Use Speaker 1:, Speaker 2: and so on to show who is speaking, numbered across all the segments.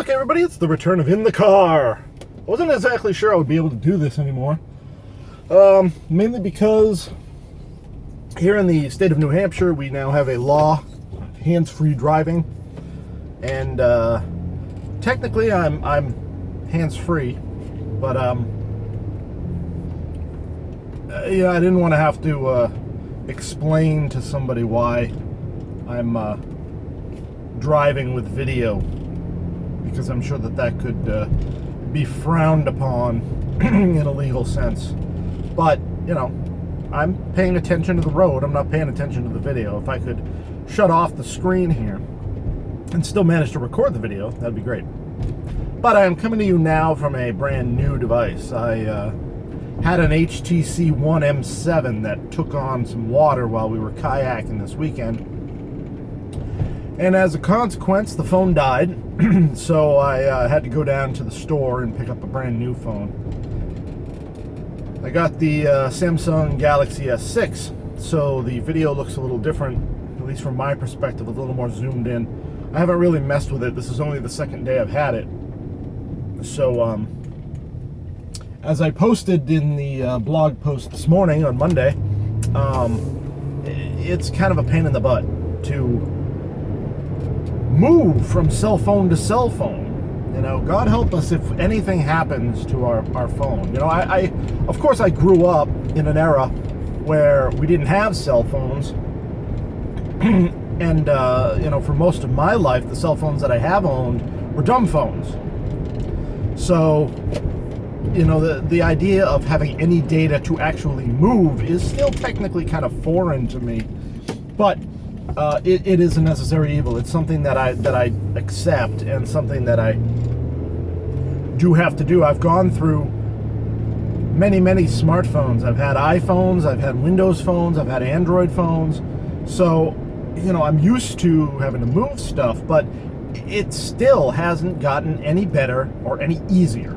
Speaker 1: Okay, everybody, it's the return of In the Car. I wasn't exactly sure I would be able to do this anymore. Mainly because here in the state of New Hampshire, we now have a law of hands-free driving. And technically, I'm hands-free, but yeah, I didn't want to have to explain to somebody why I'm driving with video, because I'm sure that could be frowned upon in a legal sense. But, you know, I'm paying attention to the road. I'm not paying attention to the video. If I could shut off the screen here and still manage to record the video, that'd be great. But I am coming to you now from a brand new device. I had an HTC One M7 that took on some water while we were kayaking this weekend. And as a consequence, the phone died. So I had to go down to the store and pick up a brand new phone. I got the Samsung Galaxy S6, so the video looks a little different, at least from my perspective, a little more zoomed in. I haven't really messed with it. This is only the second day I've had it. So, as I posted in the blog post this morning on Monday, it's kind of a pain in the butt to move from cell phone to cell phone. You know, God help us if anything happens to our phone. You know, I of course I grew up in an era where we didn't have cell phones. And, you know, for most of my life, the cell phones that I have owned were dumb phones. So, you know, the idea of having any data to actually move is still technically kind of foreign to me. But it is a necessary evil. It's something that I accept, and something that I do have to do. I've gone through many smartphones. I've had iPhones, I've had Windows phones, I've had Android phones. So, you know, I'm used to having to move stuff, but it still hasn't gotten any better or any easier.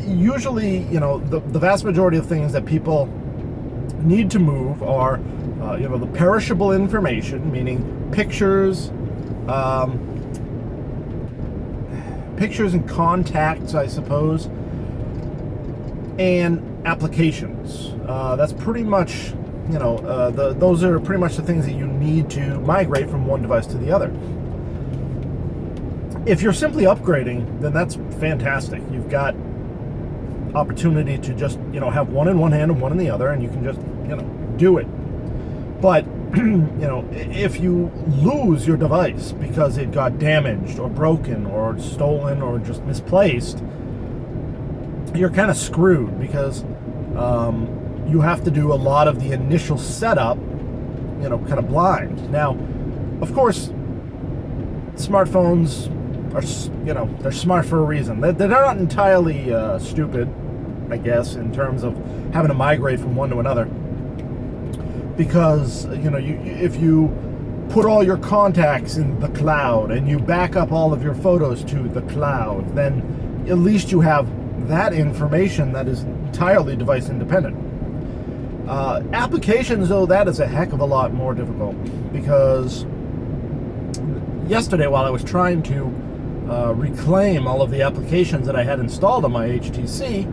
Speaker 1: Usually, you know, the vast majority of things that people need to move are you know, the perishable information, meaning pictures, pictures and contacts, I suppose, and applications. That's pretty much, you know, those are pretty much the things that you need to migrate from one device to the other. If you're simply upgrading, then that's fantastic. You've got opportunity to just, you know, have one in one hand and one in the other, and you can just, you know, do it. But, you know, if you lose your device because it got damaged or broken or stolen or just misplaced, you're kind of screwed, because you have to do a lot of the initial setup, you know, kind of blind. Now, of course, smartphones are, you know, they're smart for a reason. They're not entirely stupid, I guess, in terms of having to migrate from one to another. Because, you know, if you put all your contacts in the cloud and you back up all of your photos to the cloud, then at least you have that information that is entirely device independent. Applications, though, that is a heck of a lot more difficult, because yesterday, while I was trying to reclaim all of the applications that I had installed on my HTC,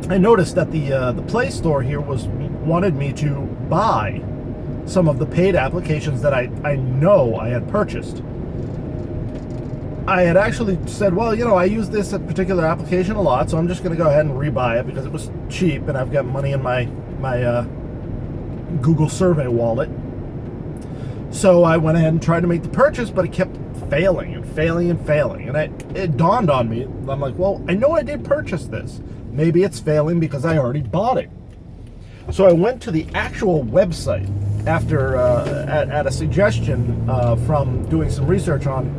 Speaker 1: I noticed that the Play Store here wanted me to buy some of the paid applications that I know I had purchased. I had actually said, well, you know, I use this particular application a lot, so I'm just going to go ahead and rebuy it because it was cheap, and I've got money in my Google Survey wallet. So I went ahead and tried to make the purchase, but it kept failing and failing and failing. And it dawned on me, I'm like, well, I know I did purchase this. Maybe it's failing because I already bought it. So I went to the actual website after at a suggestion from doing some research on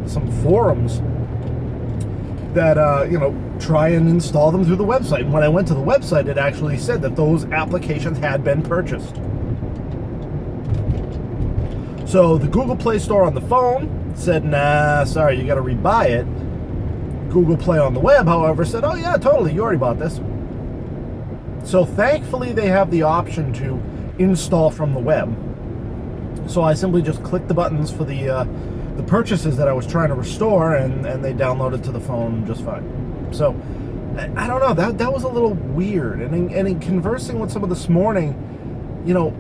Speaker 1: some forums that you know, try and install them through the website. And when I went to the website, it actually said that those applications had been purchased. So the Google Play Store on the phone said, nah, sorry, you got to rebuy it. Google Play on the web, however, said, oh yeah, totally, you already bought this. So thankfully they have the option to install from the web. So I simply just clicked the buttons for the purchases that I was trying to restore, and they downloaded to the phone just fine. So I don't know, that was a little weird. And in conversing with someone this morning, you know,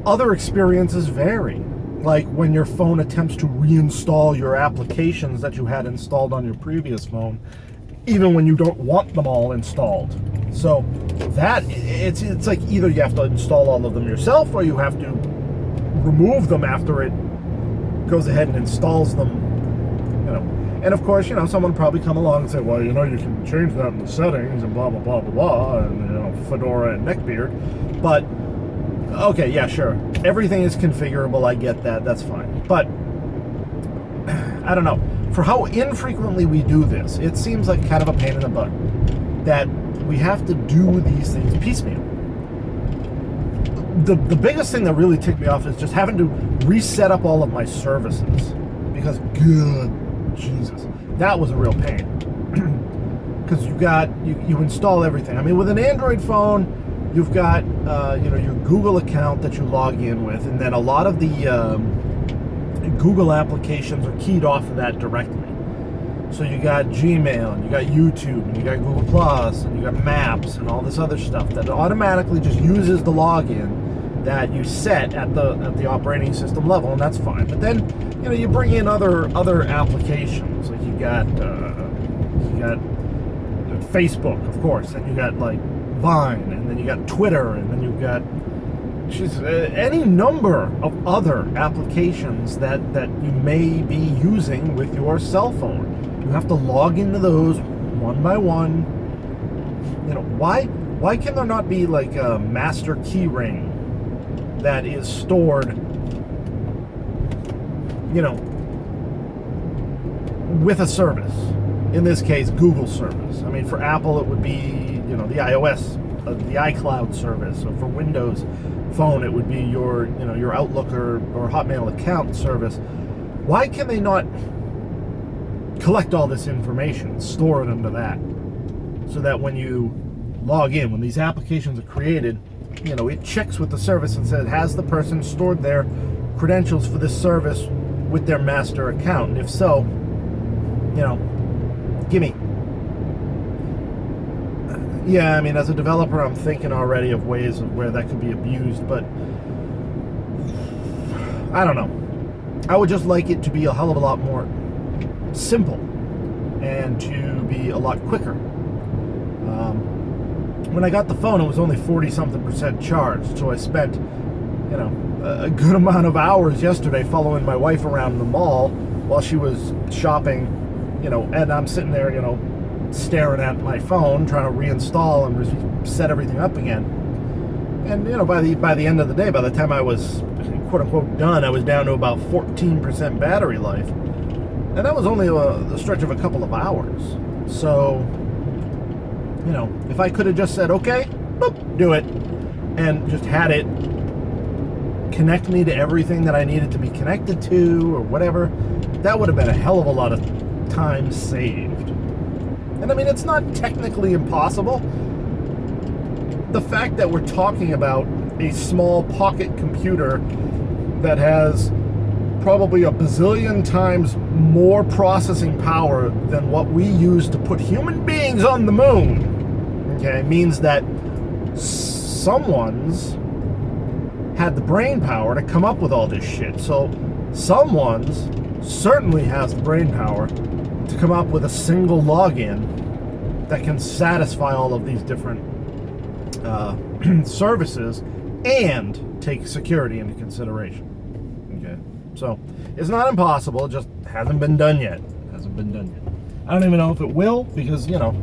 Speaker 1: other experiences vary. Like when your phone attempts to reinstall your applications that you had installed on your previous phone, even when you don't want them all installed. So that it's like either you have to install all of them yourself, or you have to remove them after it goes ahead and installs them, you know. And of course, you know, someone probably come along and say, well, you know, you can change that in the settings and blah blah blah blah blah, and you know, fedora and neckbeard. But okay, yeah, sure, everything is configurable, I get that, that's fine. But I don't know, for how infrequently we do this, it seems like kind of a pain in the butt that we have to do these things piecemeal. The biggest thing that really ticked me off is just having to reset up all of my services, because good Jesus, that was a real pain. Because you install everything. I mean, with an Android phone, you've got you know, your Google account that you log in with, and then a lot of the Google applications are keyed off of that directly. So you got Gmail, and you got YouTube, and you got Google Plus, and you got Maps, and all this other stuff that automatically just uses the login that you set at the operating system level, and that's fine. But then, you know, you bring in other applications, like you got Facebook, of course, and you got like Vine, and then you got Twitter, and then you got any number of other applications that you may be using with your cell phone. You have to log into those one by one. You know, why can there not be like a master key ring that is stored, you know, with a service? In this case, Google service. I mean, for Apple, it would be, you know, the iOS, the iCloud service. So for Windows Phone, it would be your, you know, your Outlook or Hotmail account service. Why can they not collect all this information, store it under that, so that when you log in, when these applications are created, you know, it checks with the service and says, has the person stored their credentials for this service with their master account? And if so, you know, gimme. Yeah, I mean, as a developer, I'm thinking already of ways of where that could be abused, but I don't know. I would just like it to be a hell of a lot more simple and to be a lot quicker. When I got the phone, it was only 40-something% charged, so I spent, you know, a good amount of hours yesterday following my wife around the mall while she was shopping, you know, and I'm sitting there, you know, staring at my phone, trying to reinstall and set everything up again. And, you know, by the end of the day, by the time I was quote-unquote done, I was down to about 14% battery life. And that was only a stretch of a couple of hours. So, you know, if I could have just said, okay, boop, do it, and just had it connect me to everything that I needed to be connected to or whatever, that would have been a hell of a lot of time saved. And I mean, it's not technically impossible. The fact that we're talking about a small pocket computer that has probably a bazillion times more processing power than what we use to put human beings on the moon, okay, means that someone's had the brain power to come up with all this shit. So someone's certainly has the brain power to come up with a single login that can satisfy all of these different services and take security into consideration. Okay, so it's not impossible, it just hasn't been done yet. I don't even know if it will, because, you know,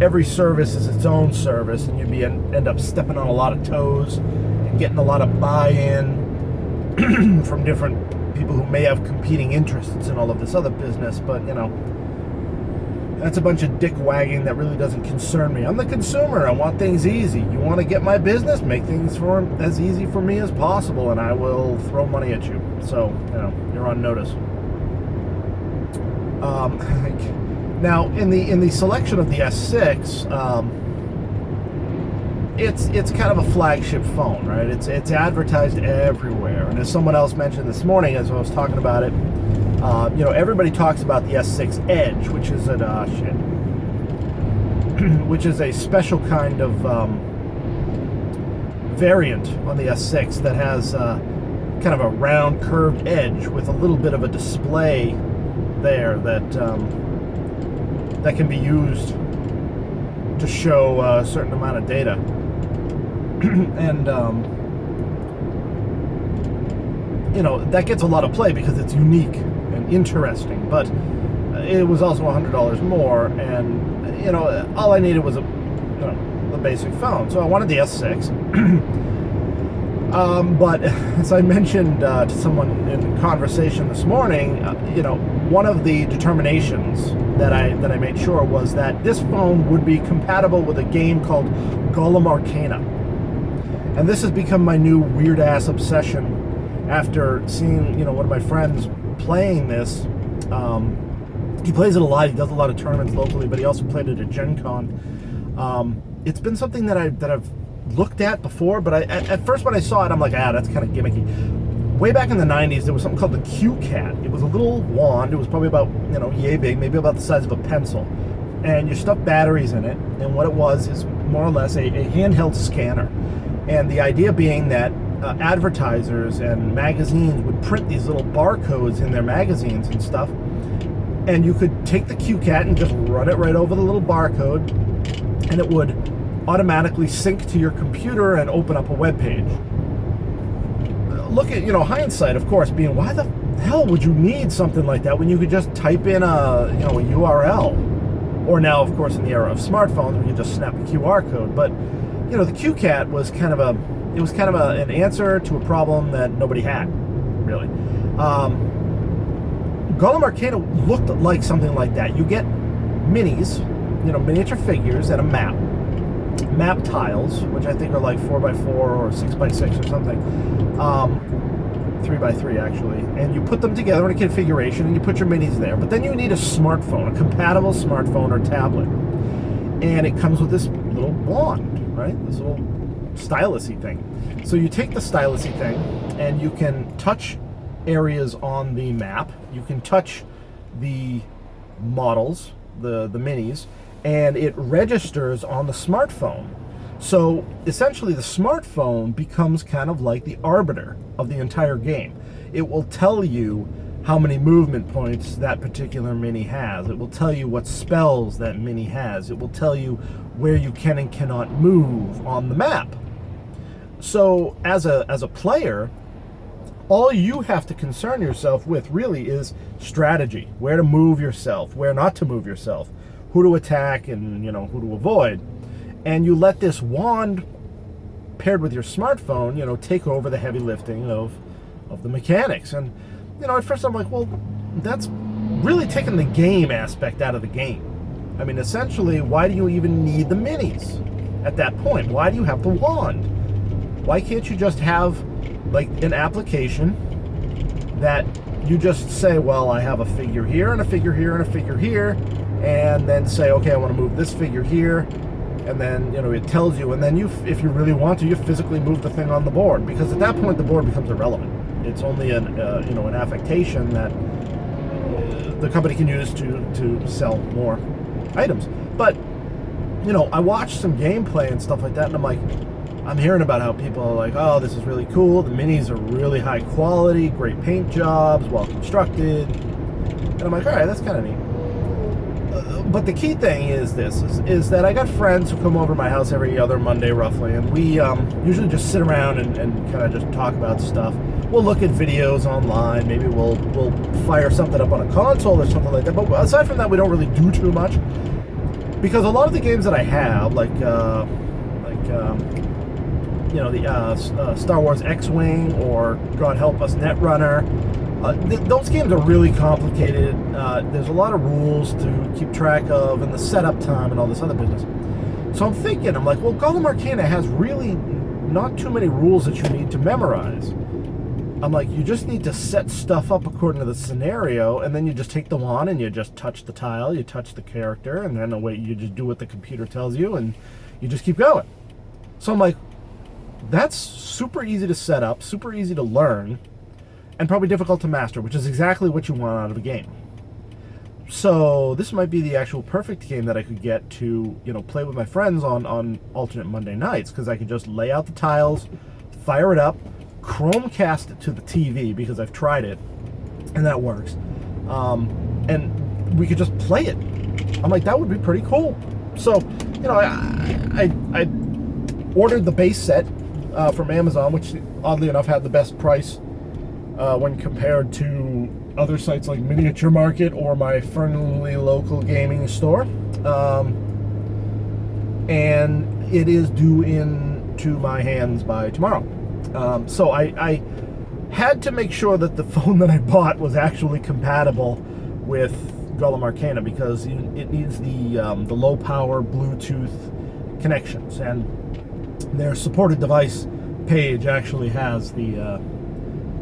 Speaker 1: every service is its own service, and you'd end up stepping on a lot of toes and getting a lot of buy-in from different people who may have competing interests in all of this other business. But, you know, that's a bunch of dick wagging that really doesn't concern me. I'm the consumer. I want things easy. You want to get my business? Make things as easy for me as possible, and I will throw money at you. So, you know, you're on notice. Now, in the selection of the S6, it's kind of a flagship phone, right? It's advertised everywhere. And as someone else mentioned this morning, as I was talking about it, everybody talks about the S6 Edge, which is which is a special kind of variant on the S6 that has kind of a round curved edge with a little bit of a display there that can be used to show a certain amount of data. And that gets a lot of play because it's unique and interesting, but it was also $100 more, and all I needed was a basic phone. So I wanted the S6. But as I mentioned to someone in conversation this morning, one of the determinations that I made sure was that this phone would be compatible with a game called Golem Arcana. And this has become my new weird-ass obsession after seeing, one of my friends playing this. He plays it a lot. He does a lot of tournaments locally, but he also played it at Gen Con. It's been something that I've looked at before, but at first when I saw it, I'm like, that's kind of gimmicky. Way back in the 90s, there was something called the Q-Cat. It was a little wand. It was probably about, yay big, maybe about the size of a pencil. And you stuffed batteries in it, and what it was is more or less a handheld scanner. And the idea being that advertisers and magazines would print these little barcodes in their magazines and stuff, and you could take the Q-Cat and just run it right over the little barcode, and it would automatically sync to your computer and open up a web page. Look at, hindsight, of course, being, why the hell would you need something like that when you could just type in a URL? Or now, of course, in the era of smartphones, we can just snap a QR code. But, the Q-Cat was kind of an answer to a problem that nobody had, really. Golem Arcana looked like something like that. You get minis, miniature figures, and a map tiles, which I think are like 4x4 or 6x6 or something, 3x3 actually, and you put them together in a configuration and you put your minis there. But then you need a smartphone, a compatible smartphone or tablet, and it comes with this little wand, right? This little stylus-y thing. So you take the stylus-y thing and you can touch areas on the map, you can touch the models, the minis, and it registers on the smartphone. So essentially the smartphone becomes kind of like the arbiter of the entire game. It will tell you how many movement points that particular mini has. It will tell you what spells that mini has. It will tell you where you can and cannot move on the map. So as a player, all you have to concern yourself with really is strategy, where to move yourself, where not to move yourself, who to attack and who to avoid. And you let this wand paired with your smartphone take over the heavy lifting of the mechanics. And at first I'm like, well, that's really taking the game aspect out of the game. I mean, essentially, why do you even need the minis at that point? Why do you have the wand? Why can't you just have like an application that you just say, well, I have a figure here and a figure here and a figure here, and then say, okay, I want to move this figure here, and then it tells you, and then you, if you really want to, you physically move the thing on the board, because at that point the board becomes irrelevant. It's only an affectation that the company can use to sell more items. But I watched some gameplay and stuff like that, and I'm hearing about how people are like, oh, this is really cool, the minis are really high quality, great paint jobs, well constructed, and I'm like, all right, that's kind of neat. But the key thing is is that I got friends who come over to my house every other Monday roughly, and we usually just sit around and kind of just talk about stuff. We'll look at videos online, maybe we'll fire something up on a console or something like that, but aside from that we don't really do too much, because a lot of the games that I have, the Star Wars X-Wing or God help us Netrunner, those games are really complicated. There's a lot of rules to keep track of and the setup time and all this other business. So I'm like, well, Golem Arcana has really not too many rules that you need to memorize. I'm like, you just need to set stuff up according to the scenario, and then you just take the wand and you just touch the tile, you touch the character, and then you just do what the computer tells you, and you just keep going. So I'm like, that's super easy to set up, super easy to learn, and probably difficult to master, which is exactly what you want out of a game. So this might be the actual perfect game that I could get to, play with my friends on alternate Monday nights, because I could just lay out the tiles, fire it up, Chromecast it to the TV, because I've tried it, and that works. And we could just play it. I'm like, that would be pretty cool. So, I ordered the base set from Amazon, which oddly enough had the best price when compared to other sites like Miniature Market or my friendly local gaming store. And it is due into my hands by tomorrow. So I had to make sure that the phone that I bought was actually compatible with Golem Arcana, because it needs the low power Bluetooth connections, and their supported device page actually has the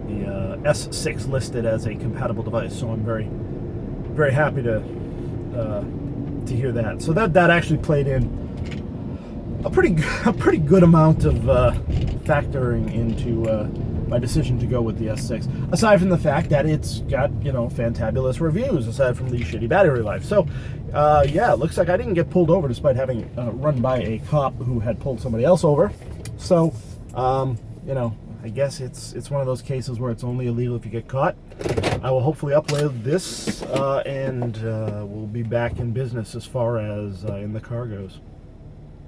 Speaker 1: S6 listed as a compatible device. So I'm very, very happy to hear that. So that actually played in a pretty good amount of factoring into my decision to go with the S6, aside from the fact that it's got, fantabulous reviews, aside from the shitty battery life. So, yeah, it looks like I didn't get pulled over despite having run by a cop who had pulled somebody else over. So, I guess it's one of those cases where it's only illegal if you get caught. I will hopefully upload this, and we'll be back in business as far as in the car goes.